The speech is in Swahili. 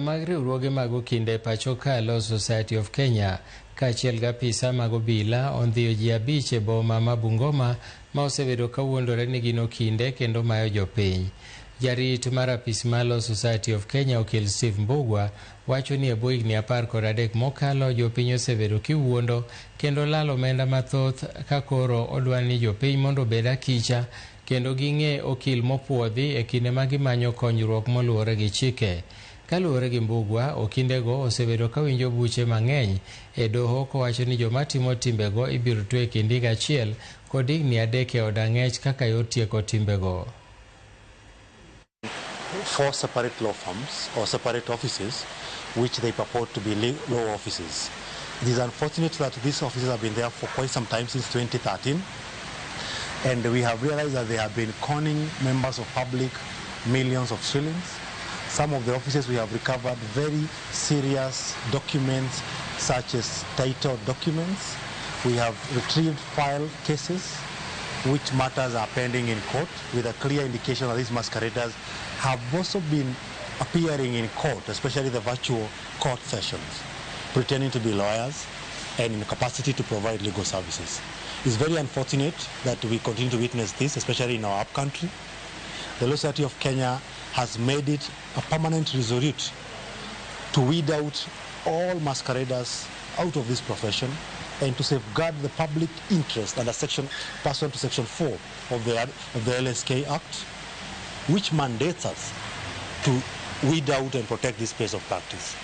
mag riwruoge mag okinde pacho ka Law Society of Kenya kaachiel gi apisa mag obila ondhiyo ji 5 e boma ma Bungoma ma osebedo ka wuondore ni gin okinde kendo mayo jopiny. Jarit mar apis mar Law Society of Kenya okil Steve Mbugwa wacho ni e bwo higni 13 mokalo jopiny osebedo kiwuondo kendo lalo omenda mathoth ka koro odwa ni jopiny mondo obed akicha kendo ging'e okil mopuodhi e kinde ma gimanyo konyruok moluwore gi chike. Kaluwore gi Mbugwa, okindego osebedo ka winjo buche mang'eny e doho kowacho ni joma timo timbego ibiro twe e kind higa achiel kod higni 3 e od ang'ech kaka yor tieko timbego. 4 separate law firms or separate offices which they purport to be law offices. It is unfortunate that these offices have been there for quite some time, since 2013, and we have realized that they have been conning members of public millions of shillings. Some of the offices we have recovered very serious documents such as title documents. We have retrieved file cases which matters are pending in court, with a clear indication that these masqueraders have also been appearing in court, especially the virtual court sessions, pretending to be lawyers and in capacity to provide legal services. It's very unfortunate that we continue to witness this, especially in our upcountry. The Law Society of Kenya has made it a permanent resolute to weed out all masqueraders out of this profession and to safeguard the public interest under pursuant to Section 4 of the LSK Act, which mandates us to weed out and protect this place of practice.